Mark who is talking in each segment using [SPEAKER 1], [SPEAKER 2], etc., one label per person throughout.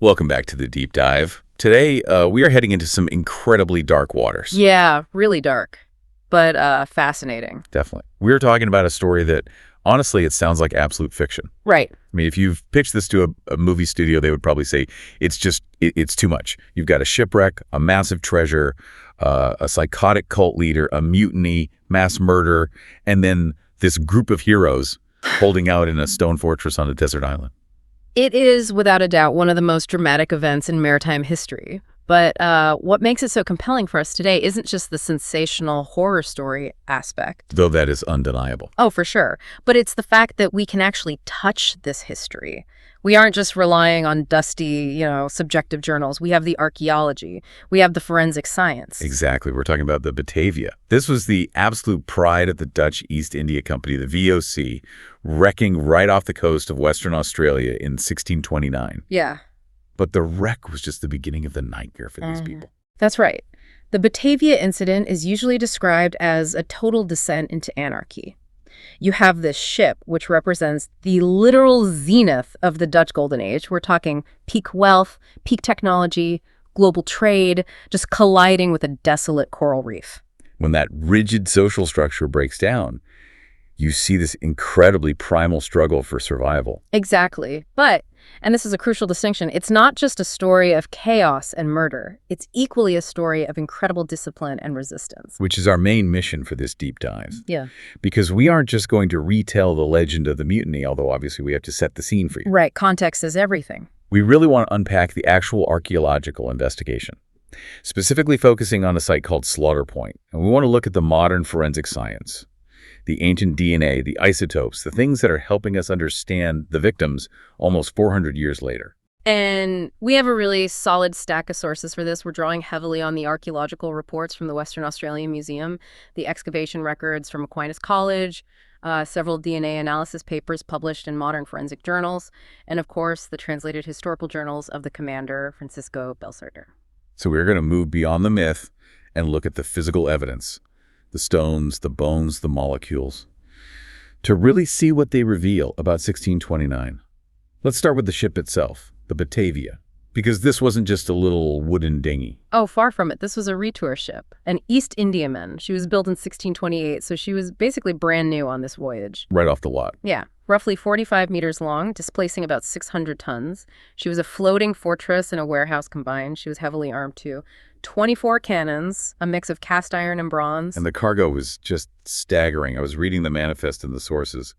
[SPEAKER 1] Welcome back to the Deep Dive. Today, we are heading into some incredibly dark waters.
[SPEAKER 2] Yeah, really dark, but fascinating.
[SPEAKER 1] Definitely. We're talking about a story that, honestly, it sounds like absolute fiction.
[SPEAKER 2] Right.
[SPEAKER 1] I mean, if you've pitched this to a movie studio, they would probably say it's too much. You've got a shipwreck, a massive treasure, a psychotic cult leader, a mutiny, mass murder, and then this group of heroes holding out in a stone fortress on a desert island.
[SPEAKER 2] It is, without a doubt, one of the most dramatic events in maritime history. But what makes it so compelling for us today isn't just the sensational horror story aspect.
[SPEAKER 1] Though that is undeniable.
[SPEAKER 2] Oh, for sure. But it's the fact that we can actually touch this history. We aren't just relying on dusty, subjective journals. We have the archaeology. We have the forensic science.
[SPEAKER 1] Exactly. We're talking about the Batavia. This was the absolute pride of the Dutch East India Company, the VOC, wrecking right off the coast of Western Australia in 1629.
[SPEAKER 2] Yeah.
[SPEAKER 1] But the wreck was just the beginning of the nightmare for these people.
[SPEAKER 2] That's right. The Batavia incident is usually described as a total descent into anarchy. You have this ship, which represents the literal zenith of the Dutch Golden Age. We're talking peak wealth, peak technology, global trade, just colliding with a desolate coral reef.
[SPEAKER 1] When that rigid social structure breaks down, you see this incredibly primal struggle for survival.
[SPEAKER 2] Exactly. But, and this is a crucial distinction, it's not just a story of chaos and murder. It's equally a story of incredible discipline and resistance.
[SPEAKER 1] Which is our main mission for this deep dive.
[SPEAKER 2] Yeah.
[SPEAKER 1] Because we aren't just going to retell the legend of the mutiny, although obviously we have to set the scene for you.
[SPEAKER 2] Right. Context is everything.
[SPEAKER 1] We really want to unpack the actual archaeological investigation, specifically focusing on a site called Slaughter Point. And we want to look at the modern forensic science, the ancient DNA, the isotopes, the things that are helping us understand the victims almost 400 years later.
[SPEAKER 2] And we have a really solid stack of sources for this. We're drawing heavily on the archaeological reports from the Western Australian Museum, the excavation records from Aquinas College, several DNA analysis papers published in modern forensic journals, and of course, the translated historical journals of the commander, Francisco Belserter.
[SPEAKER 1] So we're going to move beyond the myth and look at the physical evidence, the stones, the bones, the molecules, to really see what they reveal about 1629. Let's start with the ship itself, the Batavia, because this wasn't just a little wooden dinghy.
[SPEAKER 2] Oh, far from it. This was a retour ship, an East Indiaman. She was built in 1628, so she was basically brand new on this voyage.
[SPEAKER 1] Right off the lot.
[SPEAKER 2] Yeah, roughly 45 meters long, displacing about 600 tons. She was a floating fortress and a warehouse combined. She was heavily armed too. 24 cannons, a mix of cast iron and bronze.
[SPEAKER 1] And the cargo was just staggering. I was reading the manifest and the sources,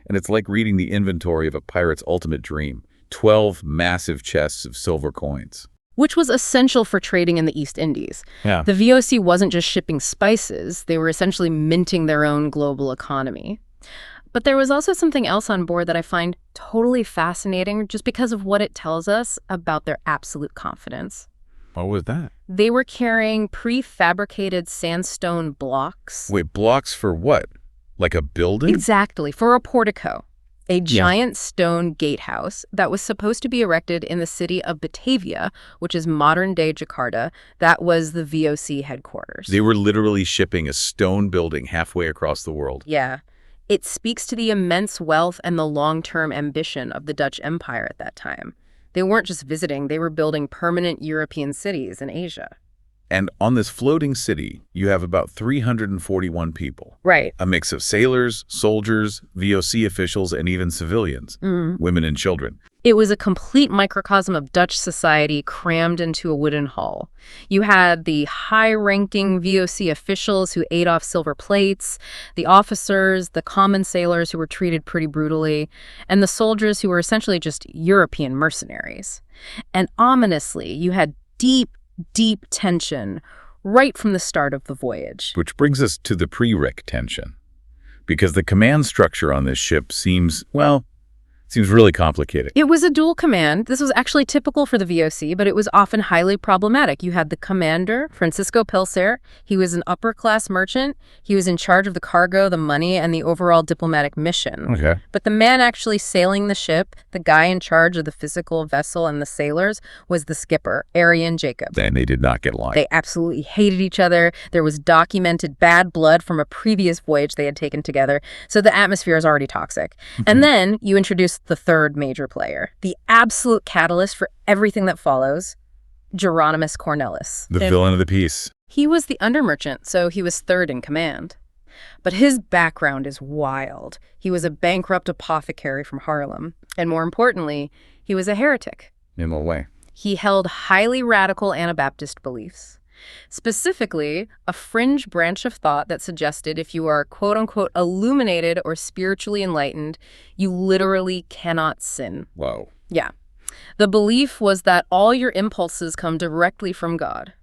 [SPEAKER 1] and it's like reading the inventory of a pirate's ultimate dream. 12 massive chests of silver coins.
[SPEAKER 2] Which was essential for trading in the East Indies.
[SPEAKER 1] Yeah.
[SPEAKER 2] The VOC wasn't just shipping spices. They were essentially minting their own global economy. But there was also something else on board that I find totally fascinating just because of what it tells us about their absolute confidence.
[SPEAKER 1] What was that?
[SPEAKER 2] They were carrying prefabricated sandstone blocks.
[SPEAKER 1] Wait, blocks for what? Like a building?
[SPEAKER 2] Exactly, for a portico. A giant stone gatehouse that was supposed to be erected in the city of Batavia, which is modern-day Jakarta. That was the VOC headquarters.
[SPEAKER 1] They were literally shipping a stone building halfway across the world.
[SPEAKER 2] Yeah. It speaks to the immense wealth and the long-term ambition of the Dutch Empire at that time. They weren't just visiting, they were building permanent European cities in Asia.
[SPEAKER 1] And on this floating city, you have about 341 people.
[SPEAKER 2] Right.
[SPEAKER 1] A mix of sailors, soldiers, VOC officials, and even civilians, women and children.
[SPEAKER 2] It was a complete microcosm of Dutch society crammed into a wooden hull. You had the high-ranking VOC officials who ate off silver plates, the officers, the common sailors who were treated pretty brutally, and the soldiers who were essentially just European mercenaries. And ominously, you had deep tension right from the start of the voyage.
[SPEAKER 1] Which brings us to the pre-wreck tension. Because the command structure on this ship seems really complicated.
[SPEAKER 2] It was a dual command. This was actually typical for the VOC, but it was often highly problematic. You had the commander, Francisco Belserter. He was an upper-class merchant. He was in charge of the cargo, the money, and the overall diplomatic mission.
[SPEAKER 1] Okay.
[SPEAKER 2] But the man actually sailing the ship, the guy in charge of the physical vessel and the sailors, was the skipper, Arian Jacob.
[SPEAKER 1] And they did not get along.
[SPEAKER 2] They absolutely hated each other. There was documented bad blood from a previous voyage they had taken together, so the atmosphere is already toxic. And then you introduce comes the third major player, the absolute catalyst for everything that follows, Jeronimus Cornelisz.
[SPEAKER 1] The villain of the piece.
[SPEAKER 2] He was the undermerchant, so he was third in command. But his background is wild. He was a bankrupt apothecary from Haarlem. And more importantly, he was a heretic.
[SPEAKER 1] In what way?
[SPEAKER 2] He held highly radical Anabaptist beliefs. Specifically, a fringe branch of thought that suggested if you are quote-unquote illuminated or spiritually enlightened, you literally cannot sin.
[SPEAKER 1] Whoa.
[SPEAKER 2] Yeah. The belief was that all your impulses come directly from God.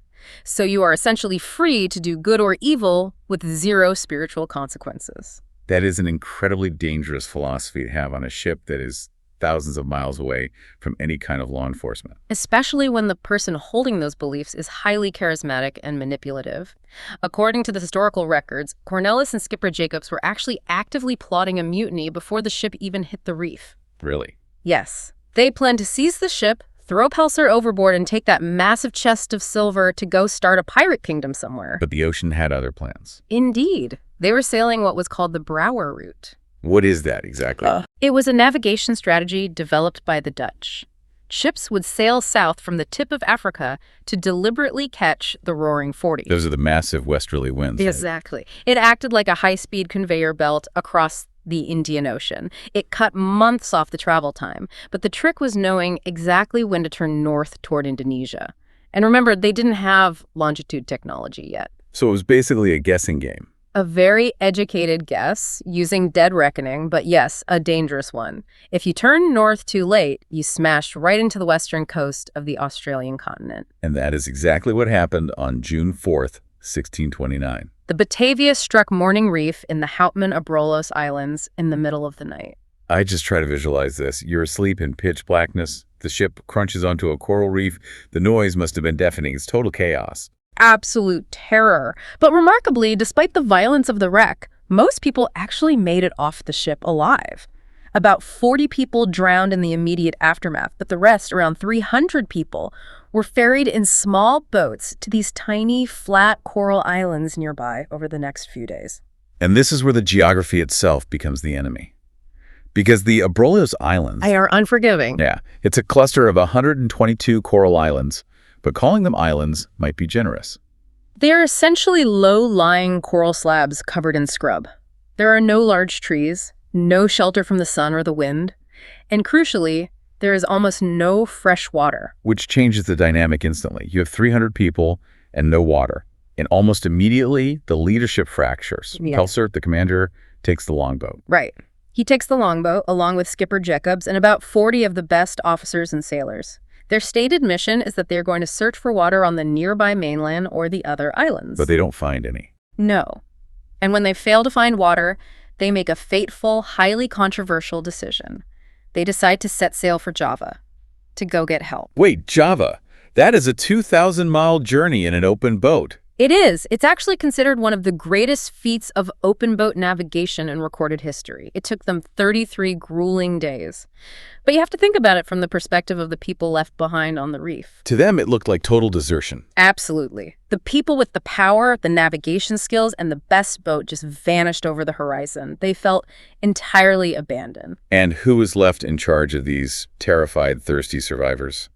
[SPEAKER 2] So you are essentially free to do good or evil with zero spiritual consequences.
[SPEAKER 1] That is an incredibly dangerous philosophy to have on a ship that is thousands of miles away from any kind of law enforcement.
[SPEAKER 2] Especially when the person holding those beliefs is highly charismatic and manipulative. According to the historical records, Cornelisz and Skipper Jacobs were actually actively plotting a mutiny before the ship even hit the reef.
[SPEAKER 1] Really?
[SPEAKER 2] Yes. They planned to seize the ship, throw Pelser overboard, and take that massive chest of silver to go start a pirate kingdom somewhere.
[SPEAKER 1] But the ocean had other plans.
[SPEAKER 2] Indeed. They were sailing what was called the Brouwer route.
[SPEAKER 1] What is that exactly?
[SPEAKER 2] It was a navigation strategy developed by the Dutch. Ships would sail south from the tip of Africa to deliberately catch the Roaring 40.
[SPEAKER 1] Those are the massive westerly winds.
[SPEAKER 2] Exactly. Right? It acted like a high-speed conveyor belt across the Indian Ocean. It cut months off the travel time, but the trick was knowing exactly when to turn north toward Indonesia. And remember, they didn't have longitude technology yet.
[SPEAKER 1] So it was basically a guessing game.
[SPEAKER 2] A very educated guess using dead reckoning, but yes, a dangerous one. If you turn north too late, you smash right into the western coast of the Australian continent.
[SPEAKER 1] And that is exactly what happened on June 4th, 1629.
[SPEAKER 2] The Batavia struck Morning Reef in the Houtman Abrolhos Islands in the middle of the night.
[SPEAKER 1] I just try to visualize this. You're asleep in pitch blackness. The ship crunches onto a coral reef. The noise must have been deafening. It's total chaos.
[SPEAKER 2] Absolute terror. But remarkably, despite the violence of the wreck, most people actually made it off the ship alive. About 40 people drowned in the immediate aftermath, but the rest, around 300 people, were ferried in small boats to these tiny, flat coral islands nearby over the next few days.
[SPEAKER 1] And this is where the geography itself becomes the enemy. Because the Abrolhos Islands...
[SPEAKER 2] They are unforgiving.
[SPEAKER 1] Yeah, it's a cluster of 122 coral islands, but calling them islands might be generous.
[SPEAKER 2] They are essentially low-lying coral slabs covered in scrub. There are no large trees, no shelter from the sun or the wind, and crucially, there is almost no fresh water.
[SPEAKER 1] Which changes the dynamic instantly. You have 300 people and no water. And almost immediately, the leadership fractures.
[SPEAKER 2] Yeah.
[SPEAKER 1] Pelser, the commander, takes the longboat.
[SPEAKER 2] Right. He takes the longboat, along with Skipper Jacobs and about 40 of the best officers and sailors. Their stated mission is that they're going to search for water on the nearby mainland or the other islands.
[SPEAKER 1] But they don't find any.
[SPEAKER 2] No. And when they fail to find water, they make a fateful, highly controversial decision. They decide to set sail for Java, to go get help.
[SPEAKER 1] Wait, Java? That is a 2,000-mile journey in an open boat.
[SPEAKER 2] It is. It's actually considered one of the greatest feats of open boat navigation in recorded history. It took them 33 grueling days. But you have to think about it from the perspective of the people left behind on the reef.
[SPEAKER 1] To them, it looked like total desertion.
[SPEAKER 2] Absolutely. The people with the power, the navigation skills, and the best boat just vanished over the horizon. They felt entirely abandoned.
[SPEAKER 1] And who was left in charge of these terrified, thirsty survivors?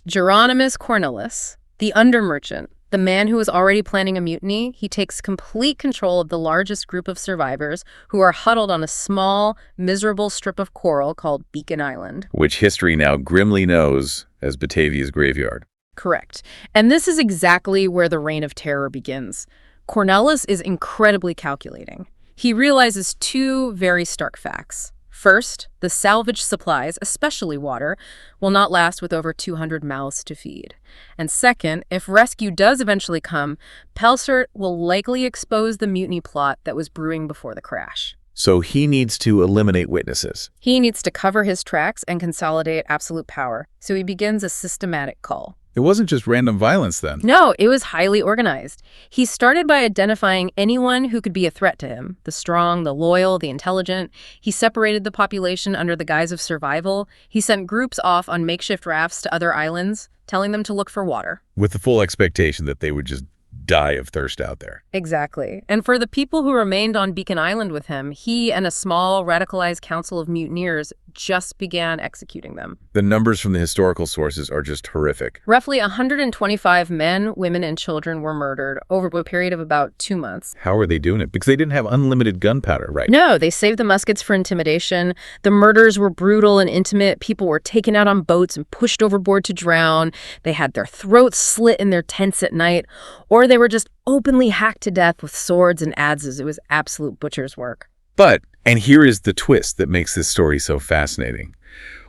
[SPEAKER 2] Jeronimus Cornelisz, the undermerchant. The man who was already planning a mutiny, he takes complete control of the largest group of survivors who are huddled on a small, miserable strip of coral called Beacon Island.
[SPEAKER 1] Which history now grimly knows as Batavia's graveyard.
[SPEAKER 2] Correct. And this is exactly where the reign of terror begins. Cornelisz is incredibly calculating. He realizes two very stark facts. First, the salvage supplies, especially water, will not last with over 200 mouths to feed. And second, if rescue does eventually come, Pelser will likely expose the mutiny plot that was brewing before the crash.
[SPEAKER 1] So he needs to eliminate witnesses.
[SPEAKER 2] He needs to cover his tracks and consolidate absolute power. So he begins a systematic cull.
[SPEAKER 1] It wasn't just random violence then.
[SPEAKER 2] No, it was highly organized. He started by identifying anyone who could be a threat to him, the strong, the loyal, the intelligent. He separated the population under the guise of survival. He sent groups off on makeshift rafts to other islands, telling them to look for water.
[SPEAKER 1] With the full expectation that they would just die of thirst out there.
[SPEAKER 2] Exactly. And for the people who remained on Beacon Island with him, he and a small radicalized council of mutineers just began executing them.
[SPEAKER 1] The numbers from the historical sources are just horrific.
[SPEAKER 2] Roughly 125 men, women, and children were murdered over a period of about 2 months.
[SPEAKER 1] How are they doing it? Because they didn't have unlimited gunpowder, right?
[SPEAKER 2] No, they saved the muskets for intimidation. The murders were brutal and intimate. People were taken out on boats and pushed overboard to drown. They had their throats slit in their tents at night, or they were just openly hacked to death with swords and adzes. It was absolute butcher's work.
[SPEAKER 1] But, and here is the twist that makes this story so fascinating.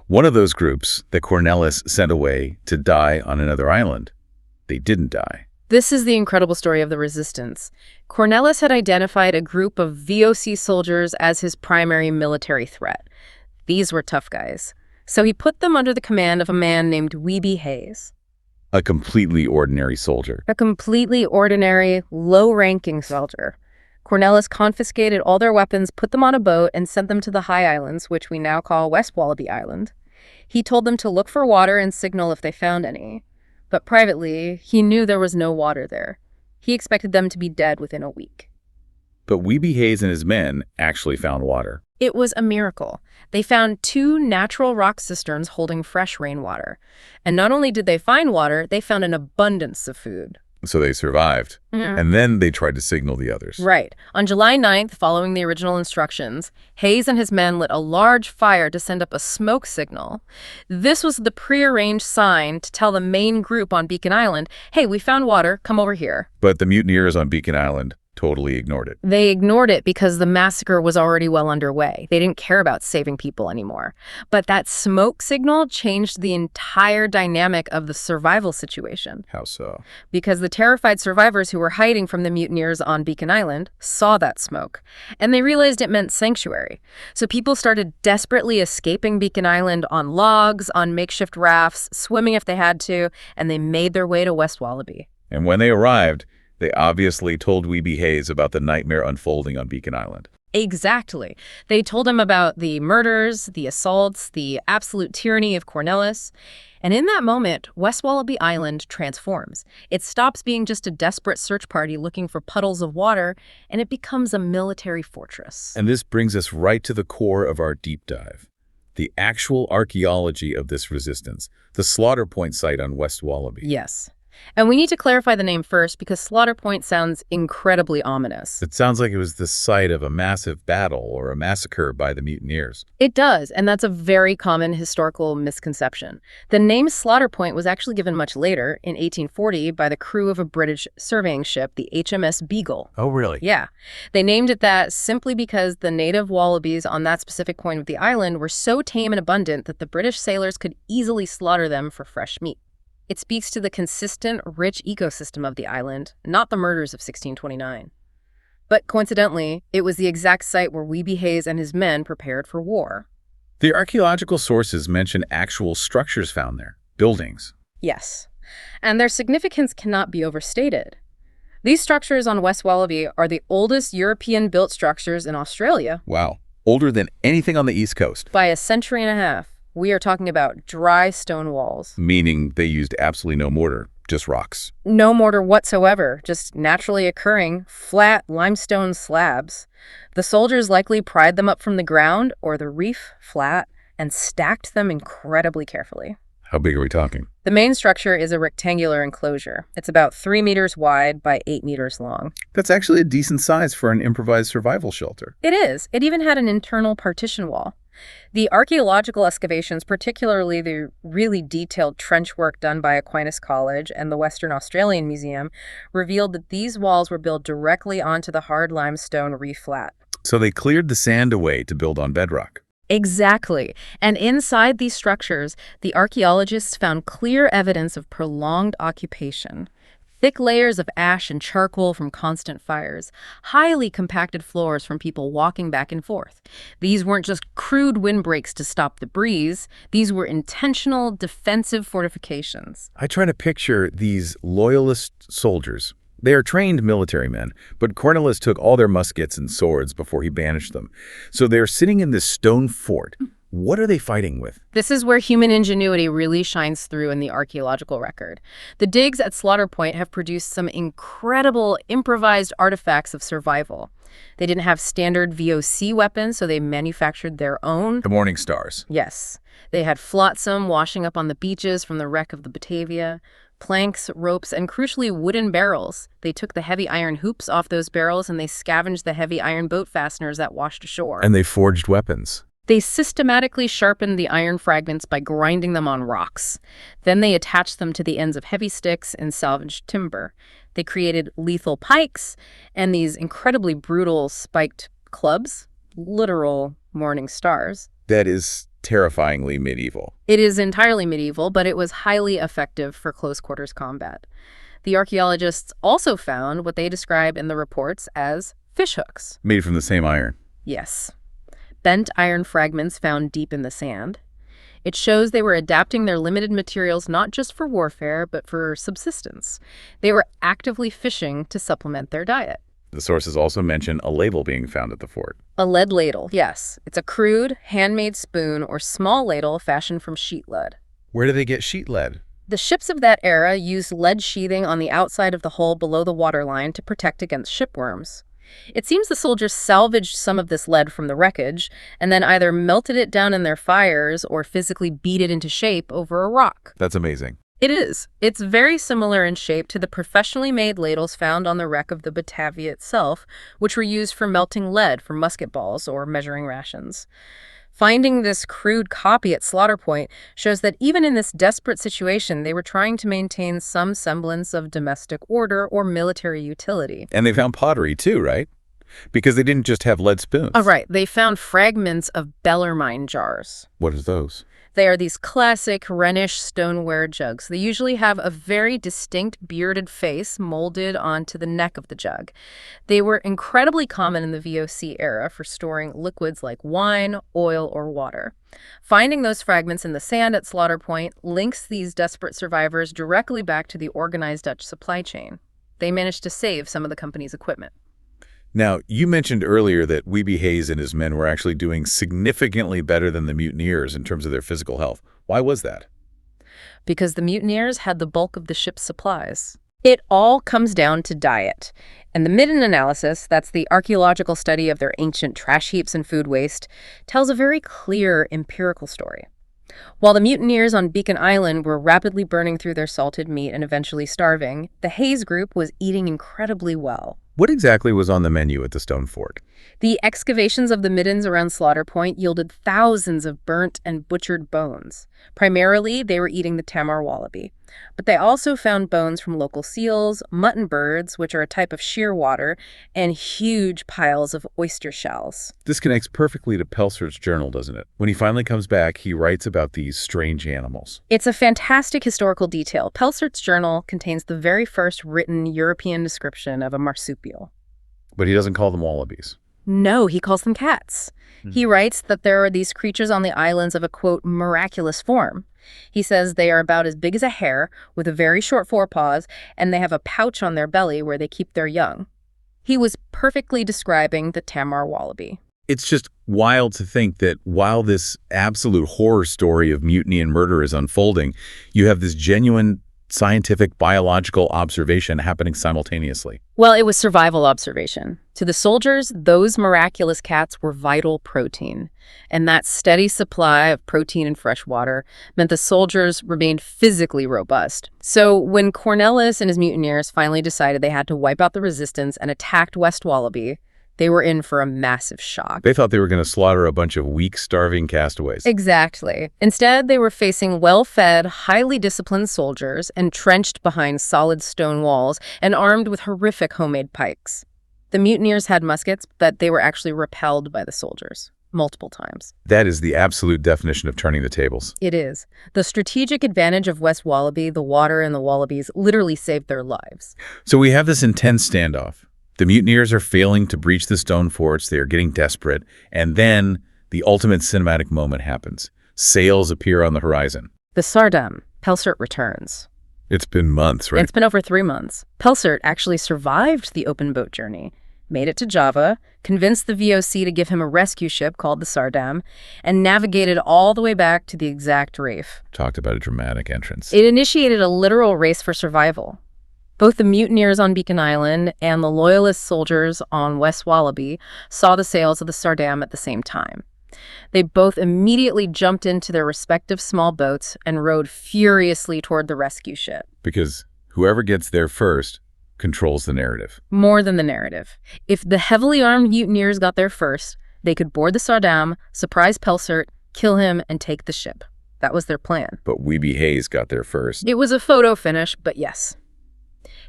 [SPEAKER 1] One of those groups that Cornelisz sent away to die on another island, they didn't die.
[SPEAKER 2] This is the incredible story of the resistance. Cornelisz had identified a group of VOC soldiers as his primary military threat. These were tough guys. So he put them under the command of a man named Wiebbe Hayes.
[SPEAKER 1] A completely ordinary soldier.
[SPEAKER 2] A completely ordinary, low-ranking soldier. Cornelisz confiscated all their weapons, put them on a boat, and sent them to the High Islands, which we now call West Wallabi Island. He told them to look for water and signal if they found any. But privately, he knew there was no water there. He expected them to be dead within a week.
[SPEAKER 1] But Wiebbe Hayes and his men actually found water.
[SPEAKER 2] It was a miracle. They found 2 natural rock cisterns holding fresh rainwater. And not only did they find water, they found an abundance of food.
[SPEAKER 1] So they survived. And then they tried to signal the others.
[SPEAKER 2] Right. On July 9th, following the original instructions, Hayes and his men lit a large fire to send up a smoke signal. This was the prearranged sign to tell the main group on Beacon Island, hey, we found water, come over here.
[SPEAKER 1] But the mutineers on Beacon Island totally ignored it.
[SPEAKER 2] They ignored it because the massacre was already well underway. They didn't care about saving people anymore. But that smoke signal changed the entire dynamic of the survival situation.
[SPEAKER 1] How so?
[SPEAKER 2] Because the terrified survivors who were hiding from the mutineers on Beacon Island saw that smoke, and they realized it meant sanctuary. So people started desperately escaping Beacon Island on logs, on makeshift rafts, swimming if they had to, and they made their way to West Wallabi.
[SPEAKER 1] And when they arrived, they obviously told Wiebbe Hayes about the nightmare unfolding on Beacon Island.
[SPEAKER 2] Exactly. They told him about the murders, the assaults, the absolute tyranny of Cornelisz. And in that moment, West Wallabi Island transforms. It stops being just a desperate search party looking for puddles of water, and it becomes a military fortress.
[SPEAKER 1] And this brings us right to the core of our deep dive. The actual archaeology of this resistance, the Slaughter Point site on West Wallabi.
[SPEAKER 2] Yes. And we need to clarify the name first because Slaughter Point sounds incredibly ominous.
[SPEAKER 1] It sounds like it was the site of a massive battle or a massacre by the mutineers.
[SPEAKER 2] It does, and that's a very common historical misconception. The name Slaughter Point was actually given much later, in 1840, by the crew of a British surveying ship, the HMS Beagle.
[SPEAKER 1] Oh, really?
[SPEAKER 2] Yeah. They named it that simply because the native wallabies on that specific point of the island were so tame and abundant that the British sailors could easily slaughter them for fresh meat. It speaks to the consistent, rich ecosystem of the island, not the murders of 1629. But coincidentally, it was the exact site where Wiebbe Hayes and his men prepared for war.
[SPEAKER 1] The archaeological sources mention actual structures found there, buildings.
[SPEAKER 2] Yes, and their significance cannot be overstated. These structures on West Wallabi are the oldest European-built structures in Australia.
[SPEAKER 1] Wow, older than anything on the East Coast.
[SPEAKER 2] By a century and a half. We are talking about dry stone walls.
[SPEAKER 1] Meaning they used absolutely no mortar, just rocks.
[SPEAKER 2] No mortar whatsoever, just naturally occurring, flat limestone slabs. The soldiers likely pried them up from the ground or the reef flat and stacked them incredibly carefully.
[SPEAKER 1] How big are we talking?
[SPEAKER 2] The main structure is a rectangular enclosure. It's about 3 meters wide by 8 meters long.
[SPEAKER 1] That's actually a decent size for an improvised survival shelter.
[SPEAKER 2] It is. It even had an internal partition wall. The archaeological excavations, particularly the really detailed trench work done by Aquinas College and the Western Australian Museum, revealed that these walls were built directly onto the hard limestone reef flat.
[SPEAKER 1] So they cleared the sand away to build on bedrock.
[SPEAKER 2] Exactly. And inside these structures, the archaeologists found clear evidence of prolonged occupation. Thick layers of ash and charcoal from constant fires, highly compacted floors from people walking back and forth. These weren't just crude windbreaks to stop the breeze. These were intentional defensive fortifications.
[SPEAKER 1] I try to picture these loyalist soldiers. They are trained military men, but Cornelisz took all their muskets and swords before he banished them. So they're sitting in this stone fort, What are they fighting with?
[SPEAKER 2] This is where human ingenuity really shines through in the archaeological record. The digs at Slaughter Point have produced some incredible improvised artifacts of survival. They didn't have standard VOC weapons, so they manufactured their own.
[SPEAKER 1] The Morning Stars.
[SPEAKER 2] Yes. They had flotsam washing up on the beaches from the wreck of the Batavia, planks, ropes, and crucially wooden barrels. They took the heavy iron hoops off those barrels and they scavenged the heavy iron boat fasteners that washed ashore.
[SPEAKER 1] And they forged weapons.
[SPEAKER 2] They systematically sharpened the iron fragments by grinding them on rocks. Then they attached them to the ends of heavy sticks and salvaged timber. They created lethal pikes and these incredibly brutal spiked clubs, literal morning stars.
[SPEAKER 1] That is terrifyingly medieval.
[SPEAKER 2] It is entirely medieval, but it was highly effective for close quarters combat. The archaeologists also found what they describe in the reports as fishhooks.
[SPEAKER 1] Made from the same iron.
[SPEAKER 2] Yes. Bent iron fragments found deep in the sand. It shows they were adapting their limited materials not just for warfare, but for subsistence. They were actively fishing to supplement their diet.
[SPEAKER 1] The sources also mention a ladle being found at the fort.
[SPEAKER 2] A lead ladle, yes. It's a crude, handmade spoon or small ladle fashioned from sheet lead.
[SPEAKER 1] Where do they get sheet lead?
[SPEAKER 2] The ships of that era used lead sheathing on the outside of the hull below the waterline to protect against shipworms. It seems the soldiers salvaged some of this lead from the wreckage and then either melted it down in their fires or physically beat it into shape over a rock.
[SPEAKER 1] That's amazing.
[SPEAKER 2] It is. It's very similar in shape to the professionally made ladles found on the wreck of the Batavia itself, which were used for melting lead for musket balls or measuring rations. Finding this crude copy at Slaughter Point shows that even in this desperate situation, they were trying to maintain some semblance of domestic order or military utility.
[SPEAKER 1] And they found pottery too, right? Because they didn't just have lead spoons.
[SPEAKER 2] Oh, right. They found fragments of Bellarmine jars.
[SPEAKER 1] What are those?
[SPEAKER 2] They are these classic Rhenish stoneware jugs. They usually have a very distinct bearded face molded onto the neck of the jug. They were incredibly common in the VOC era for storing liquids like wine, oil, or water. Finding those fragments in the sand at Slaughter Point links these desperate survivors directly back to the organized Dutch supply chain. They managed to save some of the company's equipment.
[SPEAKER 1] Now, you mentioned earlier that Wiebbe Hayes and his men were actually doing significantly better than the mutineers in terms of their physical health. Why was that?
[SPEAKER 2] Because the mutineers had the bulk of the ship's supplies. It all comes down to diet. And the maiden analysis, that's the archaeological study of their ancient trash heaps and food waste, tells a very clear empirical story. While the mutineers on Beacon Island were rapidly burning through their salted meat and eventually starving, the Hayes group was eating incredibly well.
[SPEAKER 1] What exactly was on the menu at the stone fort?
[SPEAKER 2] The excavations of the middens around Slaughter Point yielded thousands of burnt and butchered bones. Primarily, they were eating the Tamar wallaby. But they also found bones from local seals, mutton birds, which are a type of shearwater, and huge piles of oyster shells.
[SPEAKER 1] This connects perfectly to Pelsert's journal, doesn't it? When he finally comes back, he writes about these strange animals.
[SPEAKER 2] It's a fantastic historical detail. Pelsert's journal contains the very first written European description of a marsupial.
[SPEAKER 1] But he doesn't call them wallabies.
[SPEAKER 2] No, he calls them cats. He writes that there are these creatures on the islands of a, quote, miraculous form. He says they are about as big as a hare, with a very short forepaws, and they have a pouch on their belly where they keep their young. He was perfectly describing the Tamar wallaby.
[SPEAKER 1] It's just wild to think that while this absolute horror story of mutiny and murder is unfolding, you have this genuine scientific biological observation happening simultaneously.
[SPEAKER 2] Well, it was survival observation. To the soldiers, those miraculous cats were vital protein. And that steady supply of protein in fresh water meant the soldiers remained physically robust. So when Cornelisz and his mutineers finally decided they had to wipe out the resistance and attacked West Wallabi, they were in for a massive shock.
[SPEAKER 1] They thought they were going to slaughter a bunch of weak, starving castaways.
[SPEAKER 2] Exactly. Instead, they were facing well-fed, highly disciplined soldiers entrenched behind solid stone walls and armed with horrific homemade pikes. The mutineers had muskets, but they were actually repelled by the soldiers multiple times.
[SPEAKER 1] That is the absolute definition of turning the tables.
[SPEAKER 2] It is. The strategic advantage of West Wallabi, the water, and the wallabies literally saved their lives.
[SPEAKER 1] So we have this intense standoff. The mutineers are failing to breach the stone forts. They are getting desperate. And then the ultimate cinematic moment happens. Sails appear on the horizon.
[SPEAKER 2] The Sardam, Pelsert returns.
[SPEAKER 1] It's been months, right?
[SPEAKER 2] It's been over 3 months. Pelsert actually survived the open boat journey. made it to Java, convinced the VOC to give him a rescue ship called the Sardam, and navigated all the way back to the exact reef.
[SPEAKER 1] Talked about a dramatic entrance.
[SPEAKER 2] It initiated a literal race for survival. Both the mutineers on Beacon Island and the loyalist soldiers on West Wallabi saw the sails of the Sardam at the same time. They both immediately jumped into their respective small boats and rowed furiously toward the rescue ship.
[SPEAKER 1] Because whoever gets there first controls the narrative.
[SPEAKER 2] More than the narrative. If the heavily armed mutineers got there first, they could board the Sardam, surprise Pelsaert, kill him, and take the ship. That was their plan.
[SPEAKER 1] But Wiebbe Hayes got there first.
[SPEAKER 2] It was a photo finish, but yes.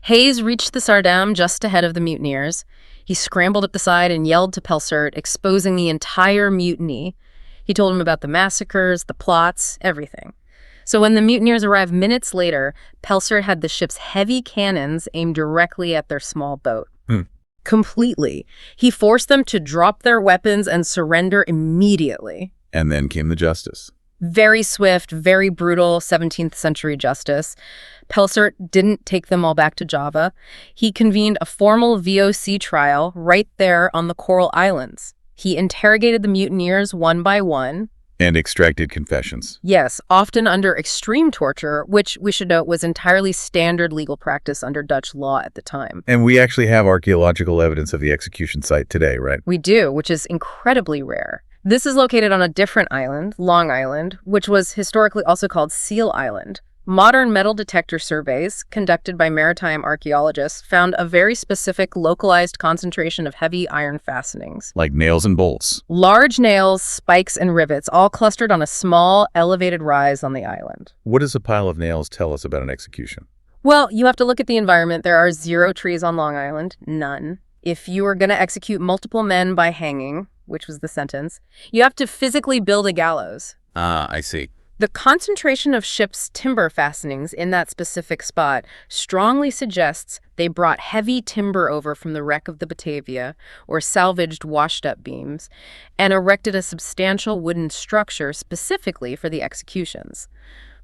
[SPEAKER 2] Hayes reached the Sardam just ahead of the mutineers. He scrambled up the side and yelled to Pelsaert, exposing the entire mutiny. He told him about the massacres, the plots, everything. So when the mutineers arrived minutes later, Pelsaert had the ship's heavy cannons aimed directly at their small boat. Completely. He forced them to drop their weapons and surrender immediately.
[SPEAKER 1] And then came the justice.
[SPEAKER 2] Very swift, very brutal 17th century justice. Pelsaert didn't take them all back to Java. He convened a formal VOC trial right there on the Coral Islands. He interrogated the mutineers one by one.
[SPEAKER 1] And extracted confessions.
[SPEAKER 2] Yes, often under extreme torture, which we should note was entirely standard legal practice under Dutch law at the time.
[SPEAKER 1] And we actually have archaeological evidence of the execution site today, right?
[SPEAKER 2] We do, which is incredibly rare. This is located on a different island, Long Island, which was historically also called Seal Island. Modern metal detector surveys conducted by maritime archaeologists found a very specific localized concentration of heavy iron fastenings.
[SPEAKER 1] Like nails and bolts.
[SPEAKER 2] Large nails, spikes, and rivets, all clustered on a small, elevated rise on the island.
[SPEAKER 1] What does a pile of nails tell us about an execution?
[SPEAKER 2] Well, you have to look at the environment. There are 0 trees on Long Island, none. If you are going to execute multiple men by hanging, which was the sentence, you have to physically build a gallows.
[SPEAKER 1] I see.
[SPEAKER 2] The concentration of ships' timber fastenings in that specific spot strongly suggests they brought heavy timber over from the wreck of the Batavia or salvaged washed-up beams and erected a substantial wooden structure specifically for the executions.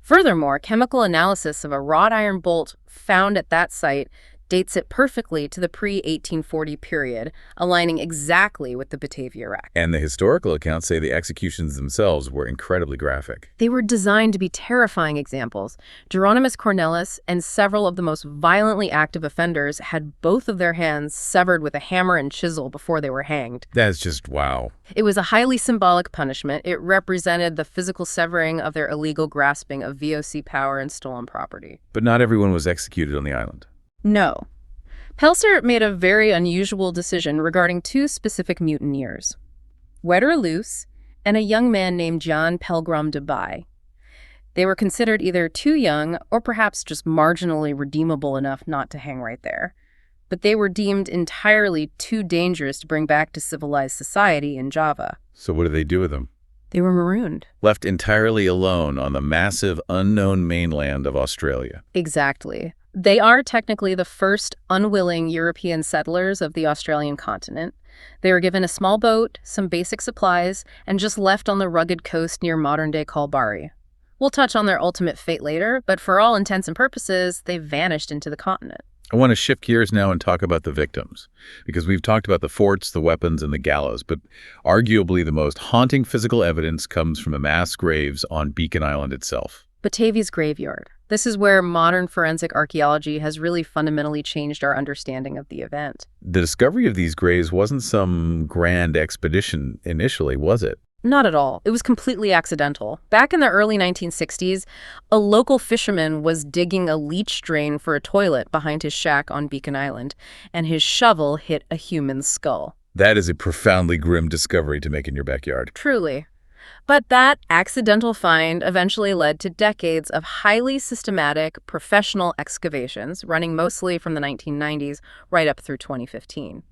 [SPEAKER 2] Furthermore, chemical analysis of a wrought iron bolt found at that site dates it perfectly to the pre-1840 period, aligning exactly with the Batavia wreck.
[SPEAKER 1] And the historical accounts say the executions themselves were incredibly graphic.
[SPEAKER 2] They were designed to be terrifying examples. Jeronimus Cornelisz and several of the most violently active offenders had both of their hands severed with a hammer and chisel before they were hanged.
[SPEAKER 1] That's just wow.
[SPEAKER 2] It was a highly symbolic punishment. It represented the physical severing of their illegal grasping of VOC power and stolen property.
[SPEAKER 1] But not everyone was executed on the island.
[SPEAKER 2] No. Pelsaert made a very unusual decision regarding 2 specific mutineers, Weder Loos and a young man named John Pelgrim de Bay. They were considered either too young or perhaps just marginally redeemable enough not to hang right there, but they were deemed entirely too dangerous to bring back to civilized society in Java.
[SPEAKER 1] So what did they do with them?
[SPEAKER 2] They were marooned.
[SPEAKER 1] Left entirely alone on the massive unknown mainland of Australia.
[SPEAKER 2] Exactly. They are technically the first unwilling European settlers of the Australian continent. They were given a small boat, some basic supplies, and just left on the rugged coast near modern-day Kalbarri. We'll touch on their ultimate fate later, but for all intents and purposes, they vanished into the continent.
[SPEAKER 1] I want to shift gears now and talk about the victims, because we've talked about the forts, the weapons, and the gallows, but arguably the most haunting physical evidence comes from the mass graves on Beacon Island itself.
[SPEAKER 2] Batavia's graveyard. This is where modern forensic archaeology has really fundamentally changed our understanding of the event.
[SPEAKER 1] The discovery of these graves wasn't some grand expedition initially, was it?
[SPEAKER 2] Not at all. It was completely accidental. Back in the early 1960s, a local fisherman was digging a leach drain for a toilet behind his shack on Beacon Island, and his shovel hit a human skull.
[SPEAKER 1] That is a profoundly grim discovery to make in your backyard.
[SPEAKER 2] Truly. But that accidental find eventually led to decades of highly systematic, professional excavations, running mostly from the 1990s right up through 2015.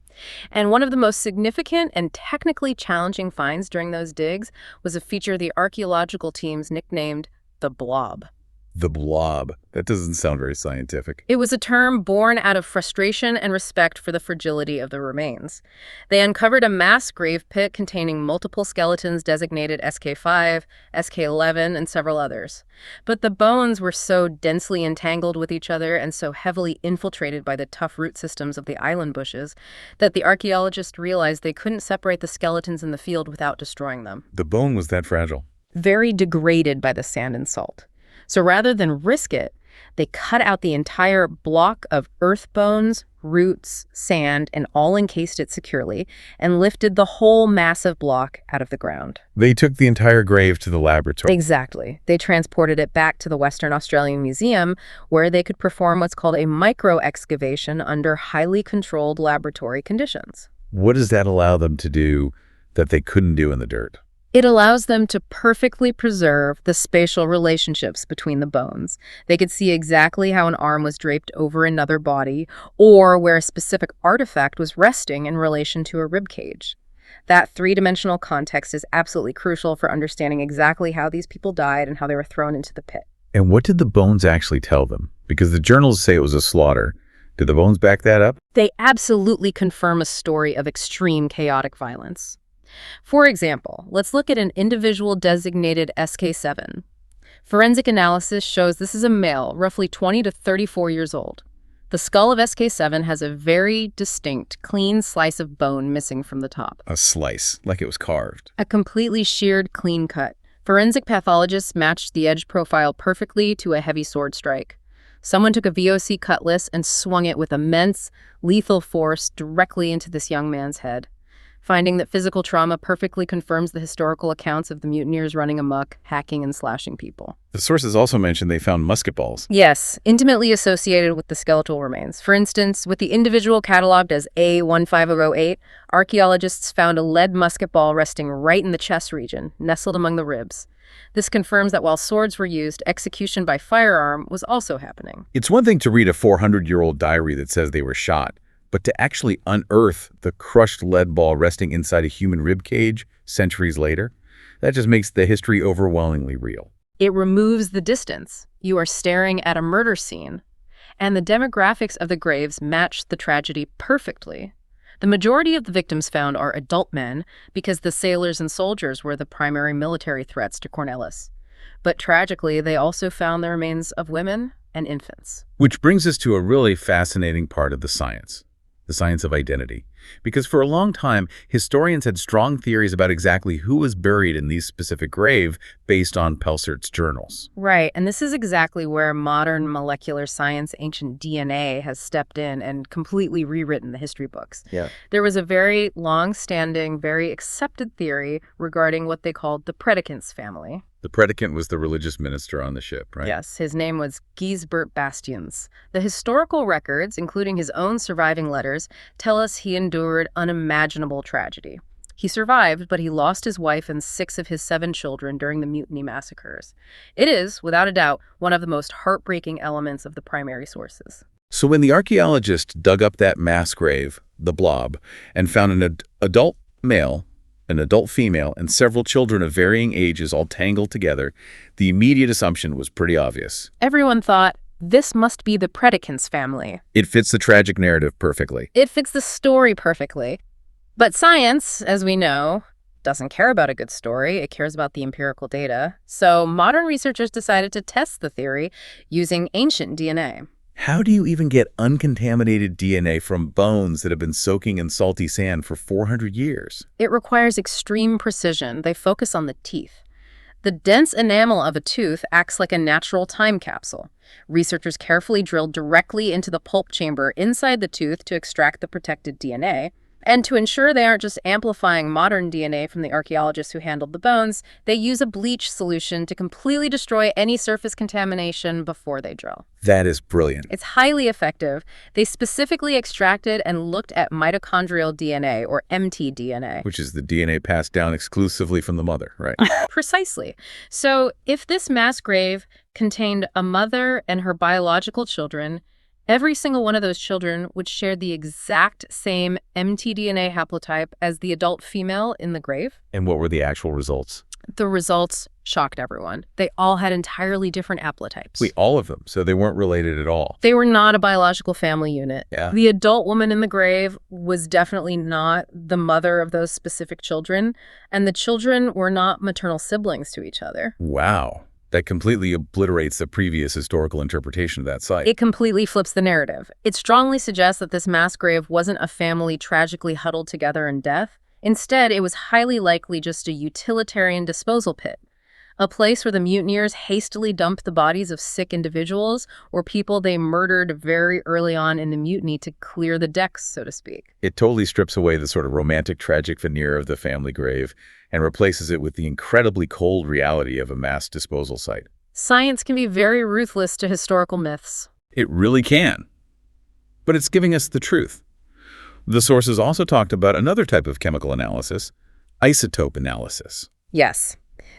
[SPEAKER 2] And one of the most significant and technically challenging finds during those digs was a feature the archaeological teams nicknamed the Blob.
[SPEAKER 1] The blob. That doesn't sound very scientific.
[SPEAKER 2] It was a term born out of frustration and respect for the fragility of the remains. They uncovered a mass grave pit containing multiple skeletons designated SK5, SK11, and several others. But the bones were so densely entangled with each other and so heavily infiltrated by the tough root systems of the island bushes that the archaeologists realized they couldn't separate the skeletons in the field without destroying them.
[SPEAKER 1] The bone was that fragile.
[SPEAKER 2] Very degraded by the sand and salt. So rather than risk it, they cut out the entire block of earth bones, roots, sand, and all encased it securely, and lifted the whole massive block out of the ground.
[SPEAKER 1] They took the entire grave to the laboratory.
[SPEAKER 2] Exactly. They transported it back to the Western Australian Museum, where they could perform what's called a micro-excavation under highly controlled laboratory conditions.
[SPEAKER 1] What does that allow them to do that they couldn't do in the dirt?
[SPEAKER 2] It allows them to perfectly preserve the spatial relationships between the bones. They could see exactly how an arm was draped over another body, or where a specific artifact was resting in relation to a rib cage. That three-dimensional context is absolutely crucial for understanding exactly how these people died and how they were thrown into the pit.
[SPEAKER 1] And what did the bones actually tell them? Because the journals say it was a slaughter. Did the bones back that up?
[SPEAKER 2] They absolutely confirm a story of extreme chaotic violence. For example, let's look at an individual designated SK7. Forensic analysis shows this is a male, roughly 20 to 34 years old. The skull of SK7 has a very distinct, clean slice of bone missing from the top.
[SPEAKER 1] A slice, like it was carved.
[SPEAKER 2] A completely sheared, clean cut. Forensic pathologists matched the edge profile perfectly to a heavy sword strike. Someone took a VOC cutlass and swung it with immense, lethal force directly into this young man's head. Finding that physical trauma perfectly confirms the historical accounts of the mutineers running amok, hacking and slashing people.
[SPEAKER 1] The sources also mentioned they found musket balls.
[SPEAKER 2] Yes, intimately associated with the skeletal remains. For instance, with the individual cataloged as A15008, archaeologists found a lead musket ball resting right in the chest region, nestled among the ribs. This confirms that while swords were used, execution by firearm was also happening.
[SPEAKER 1] It's one thing to read a 400-year-old diary that says they were shot, but to actually unearth the crushed lead ball resting inside a human rib cage centuries later, that just makes the history overwhelmingly real.
[SPEAKER 2] It removes the distance. You are staring at a murder scene. And the demographics of the graves match the tragedy perfectly. The majority of the victims found are adult men because the sailors and soldiers were the primary military threats to Cornelisz. But tragically, they also found the remains of women and infants.
[SPEAKER 1] Which brings us to a really fascinating part of the science of identity. Because for a long time, historians had strong theories about exactly who was buried in these specific graves based on Pelsert's journals.
[SPEAKER 2] Right, and this is exactly where modern molecular science, ancient DNA, has stepped in and completely rewritten the history books.
[SPEAKER 1] Yeah.
[SPEAKER 2] There was a very long-standing, very accepted theory regarding what they called the predicants family.
[SPEAKER 1] The predicant was the religious minister on the ship, right?
[SPEAKER 2] Yes, his name was Gijsbert Bastians. The historical records, including his own surviving letters, tell us he endured unimaginable tragedy. He survived, but he lost his wife and 6 of his 7 children during the Mutiny massacres. It is, without a doubt, one of the most heartbreaking elements of the primary sources.
[SPEAKER 1] So when the archaeologists dug up that mass grave, the blob, and found an adult male, an adult female, and several children of varying ages all tangled together, the immediate assumption was pretty obvious.
[SPEAKER 2] Everyone thought, this must be the predicants family.
[SPEAKER 1] It fits the tragic narrative perfectly.
[SPEAKER 2] It fits the story perfectly. But science, as we know, doesn't care about a good story. It cares about the empirical data. So modern researchers decided to test the theory using ancient DNA.
[SPEAKER 1] How do you even get uncontaminated DNA from bones that have been soaking in salty sand for 400 years?
[SPEAKER 2] It requires extreme precision. They focus on the teeth. The dense enamel of a tooth acts like a natural time capsule. Researchers carefully drilled directly into the pulp chamber inside the tooth to extract the protected DNA. And to ensure they aren't just amplifying modern DNA from the archaeologists who handled the bones, they use a bleach solution to completely destroy any surface contamination before they drill.
[SPEAKER 1] That is brilliant.
[SPEAKER 2] It's highly effective. They specifically extracted and looked at mitochondrial DNA, or mtDNA.
[SPEAKER 1] Which is the DNA passed down exclusively from the mother, right?
[SPEAKER 2] Precisely. So if this mass grave contained a mother and her biological children, every single one of those children would share the exact same mtDNA haplotype as the adult female in the grave.
[SPEAKER 1] And what were the actual results?
[SPEAKER 2] The results shocked everyone. They all had entirely different haplotypes.
[SPEAKER 1] Wait, all of them? So they weren't related at all?
[SPEAKER 2] They were not a biological family unit.
[SPEAKER 1] Yeah.
[SPEAKER 2] The adult woman in the grave was definitely not the mother of those specific children, and the children were not maternal siblings to each other.
[SPEAKER 1] Wow. That completely obliterates the previous historical interpretation of that site.
[SPEAKER 2] It completely flips the narrative. It strongly suggests that this mass grave wasn't a family tragically huddled together in death. Instead, it was highly likely just a utilitarian disposal pit, a place where the mutineers hastily dumped the bodies of sick individuals or people they murdered very early on in the mutiny to clear the decks, so to speak.
[SPEAKER 1] It totally strips away the sort of romantic, tragic veneer of the family grave and replaces it with the incredibly cold reality of a mass disposal site.
[SPEAKER 2] Science can be very ruthless to historical myths.
[SPEAKER 1] It really can. But it's giving us the truth. The sources also talked about another type of chemical analysis, isotope analysis.
[SPEAKER 2] Yes.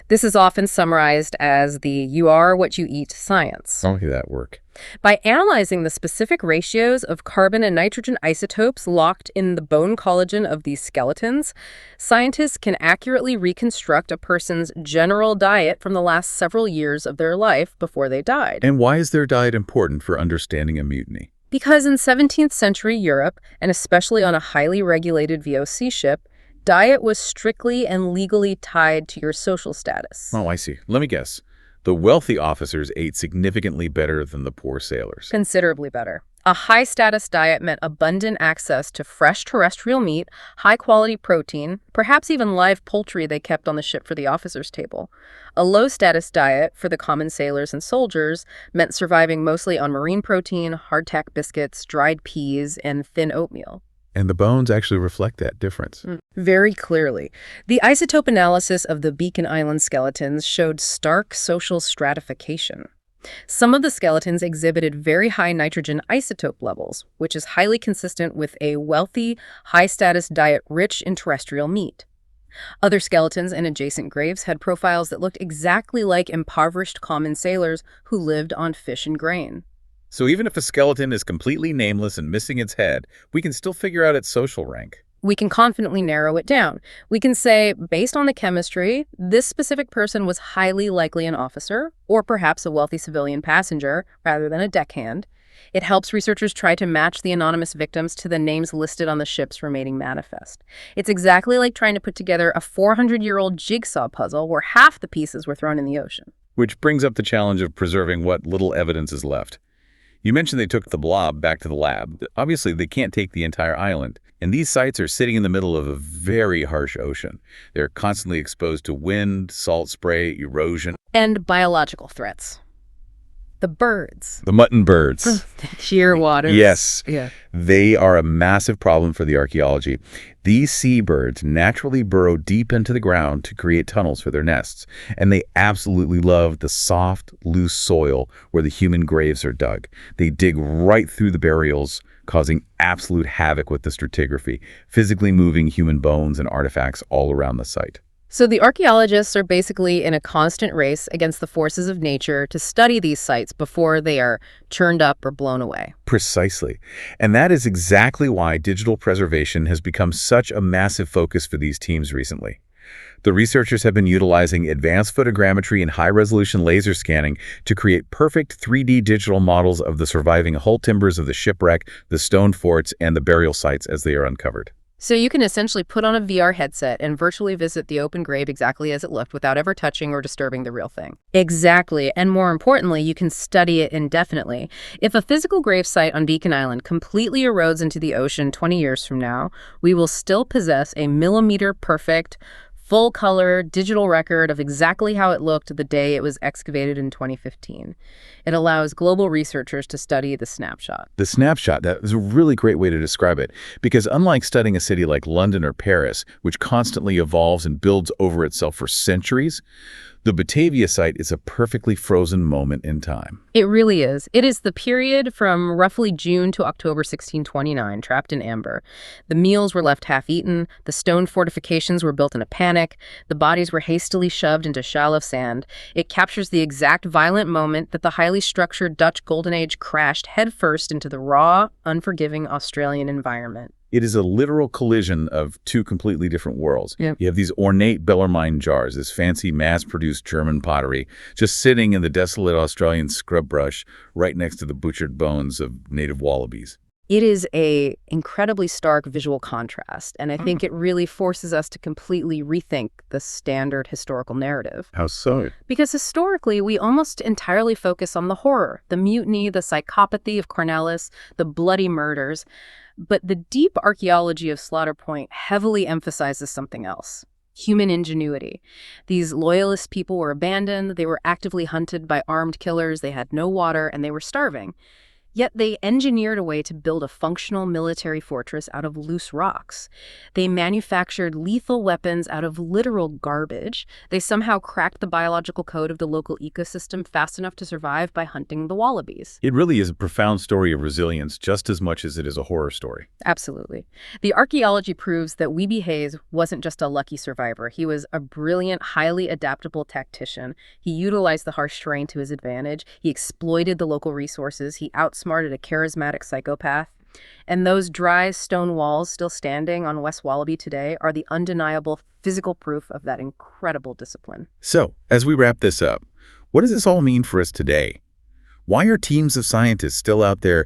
[SPEAKER 2] This is often summarized as the you are what you eat science.
[SPEAKER 1] How did that work?
[SPEAKER 2] By analyzing the specific ratios of carbon and nitrogen isotopes locked in the bone collagen of these skeletons, scientists can accurately reconstruct a person's general diet from the last several years of their life before they died.
[SPEAKER 1] And why is their diet important for understanding a mutiny?
[SPEAKER 2] Because in 17th century Europe, and especially on a highly regulated VOC ship, diet was strictly and legally tied to your social status.
[SPEAKER 1] Oh, I see. Let me guess. The wealthy officers ate significantly better than the poor sailors.
[SPEAKER 2] Considerably better. A high-status diet meant abundant access to fresh terrestrial meat, high-quality protein, perhaps even live poultry they kept on the ship for the officers' table. A low-status diet for the common sailors and soldiers meant surviving mostly on marine protein, hardtack biscuits, dried peas, and thin oatmeal.
[SPEAKER 1] And the bones actually reflect that difference.
[SPEAKER 2] Very clearly. The isotope analysis of the Beacon Island skeletons showed stark social stratification. Some of the skeletons exhibited very high nitrogen isotope levels, which is highly consistent with a wealthy, high-status diet rich in terrestrial meat. Other skeletons in adjacent graves had profiles that looked exactly like impoverished common sailors who lived on fish and grain.
[SPEAKER 1] So even if a skeleton is completely nameless and missing its head, we can still figure out its social rank.
[SPEAKER 2] We can confidently narrow it down. We can say, based on the chemistry, this specific person was highly likely an officer, or perhaps a wealthy civilian passenger, rather than a deckhand. It helps researchers try to match the anonymous victims to the names listed on the ship's remaining manifest. It's exactly like trying to put together a 400-year-old jigsaw puzzle where half the pieces were thrown in the ocean.
[SPEAKER 1] Which brings up the challenge of preserving what little evidence is left. You mentioned they took the blob back to the lab. Obviously, they can't take the entire island. And these sites are sitting in the middle of a very harsh ocean. They're constantly exposed to wind, salt spray, erosion.
[SPEAKER 2] And biological threats. The birds.
[SPEAKER 1] The mutton birds.
[SPEAKER 2] Sheer waters.
[SPEAKER 1] Yes.
[SPEAKER 2] Yeah.
[SPEAKER 1] They are a massive problem for the archaeology. These seabirds naturally burrow deep into the ground to create tunnels for their nests, and they absolutely love the soft, loose soil where the human graves are dug. They dig right through the burials, causing absolute havoc with the stratigraphy, physically moving human bones and artifacts all around the site.
[SPEAKER 2] So the archaeologists are basically in a constant race against the forces of nature to study these sites before they are churned up or blown away.
[SPEAKER 1] Precisely. And that is exactly why digital preservation has become such a massive focus for these teams recently. The researchers have been utilizing advanced photogrammetry and high-resolution laser scanning to create perfect 3D digital models of the surviving hull timbers of the shipwreck, the stone forts, and the burial sites as they are uncovered.
[SPEAKER 2] So you can essentially put on a VR headset and virtually visit the open grave exactly as it looked without ever touching or disturbing the real thing. Exactly. And more importantly, you can study it indefinitely. If a physical grave site on Beacon Island completely erodes into the ocean 20 years from now, we will still possess a millimeter-perfect, full-color digital record of exactly how it looked the day it was excavated in 2015. It allows global researchers to study the snapshot.
[SPEAKER 1] The snapshot, that is a really great way to describe it, because unlike studying a city like London or Paris, which constantly evolves and builds over itself for centuries, the Batavia site is a perfectly frozen moment in time.
[SPEAKER 2] It really is. It is the period from roughly June to October 1629, trapped in amber. The meals were left half-eaten, the stone fortifications were built in a panic, the bodies were hastily shoved into shallow sand. It captures the exact violent moment that the highly structured Dutch Golden Age crashed headfirst into the raw, unforgiving Australian environment.
[SPEAKER 1] It is a literal collision of two completely different worlds.
[SPEAKER 2] Yep.
[SPEAKER 1] You have these ornate Bellarmine jars, this fancy mass-produced German pottery, just sitting in the desolate Australian scrub brush right next to the butchered bones of native wallabies.
[SPEAKER 2] It is a incredibly stark visual contrast, and I think it really forces us to completely rethink the standard historical narrative.
[SPEAKER 1] How so?
[SPEAKER 2] Because historically, we almost entirely focus on the horror, the mutiny, the psychopathy of Cornelisz, the bloody murders. But the deep archaeology of Slaughter Point heavily emphasizes something else: human ingenuity. These loyalist people were abandoned, they were actively hunted by armed killers, they had no water, and they were starving. Yet they engineered a way to build a functional military fortress out of loose rocks. They manufactured lethal weapons out of literal garbage. They somehow cracked the biological code of the local ecosystem fast enough to survive by hunting the wallabies.
[SPEAKER 1] It really is a profound story of resilience just as much as it is a horror story.
[SPEAKER 2] Absolutely. The archaeology proves that Wiebbe Hayes wasn't just a lucky survivor. He was a brilliant, highly adaptable tactician. He utilized the harsh terrain to his advantage. He exploited the local resources. He outsmarted a charismatic psychopath. And those dry stone walls still standing on West Wallabi today are the undeniable physical proof of that incredible discipline.
[SPEAKER 1] So, as we wrap this up, what does this all mean for us today? Why are teams of scientists still out there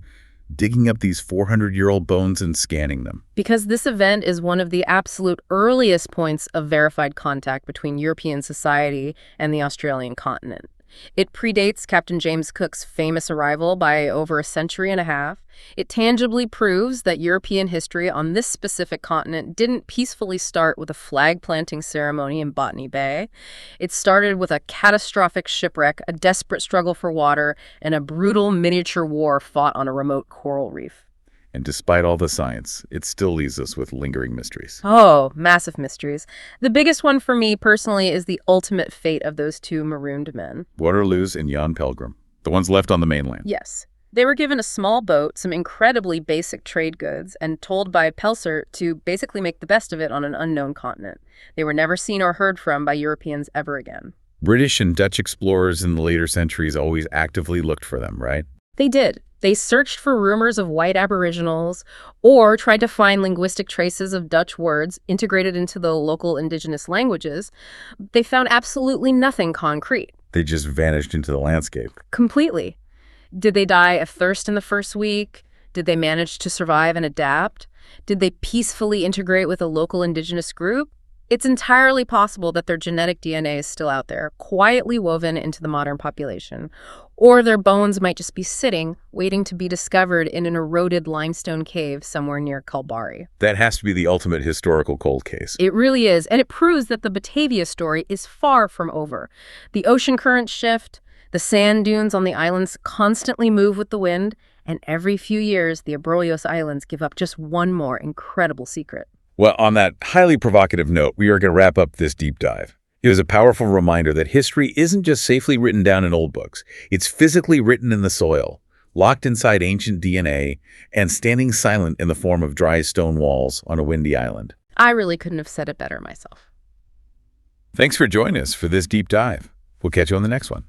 [SPEAKER 1] digging up these 400-year-old bones and scanning them?
[SPEAKER 2] Because this event is one of the absolute earliest points of verified contact between European society and the Australian continent. It predates Captain James Cook's famous arrival by over a century and a half. It tangibly proves that European history on this specific continent didn't peacefully start with a flag-planting ceremony in Botany Bay. It started with a catastrophic shipwreck, a desperate struggle for water, and a brutal miniature war fought on a remote coral reef.
[SPEAKER 1] And despite all the science, it still leaves us with lingering mysteries.
[SPEAKER 2] Oh, massive mysteries. The biggest one for me personally is the ultimate fate of those two marooned men.
[SPEAKER 1] Waterloos and Jan Pelgrim, the ones left on the mainland.
[SPEAKER 2] Yes. They were given a small boat, some incredibly basic trade goods, and told by Pelser to basically make the best of it on an unknown continent. They were never seen or heard from by Europeans ever again.
[SPEAKER 1] British and Dutch explorers in the later centuries always actively looked for them, right?
[SPEAKER 2] They did. They searched for rumors of white aboriginals or tried to find linguistic traces of Dutch words integrated into the local indigenous languages. They found absolutely nothing concrete.
[SPEAKER 1] They just vanished into the landscape.
[SPEAKER 2] Completely. Did they die of thirst in the first week? Did they manage to survive and adapt? Did they peacefully integrate with a local indigenous group? It's entirely possible that their genetic DNA is still out there, quietly woven into the modern population. Or their bones might just be sitting, waiting to be discovered in an eroded limestone cave somewhere near Kalbarri.
[SPEAKER 1] That has to be the ultimate historical cold case.
[SPEAKER 2] It really is, and it proves that the Batavia story is far from over. The ocean currents shift, the sand dunes on the islands constantly move with the wind, and every few years the Abrolhos Islands give up just one more incredible secret.
[SPEAKER 1] Well, on that highly provocative note, we are going to wrap up this deep dive. It was a powerful reminder that history isn't just safely written down in old books. It's physically written in the soil, locked inside ancient DNA, and standing silent in the form of dry stone walls on a windy island.
[SPEAKER 2] I really couldn't have said it better myself.
[SPEAKER 1] Thanks for joining us for this deep dive. We'll catch you on the next one.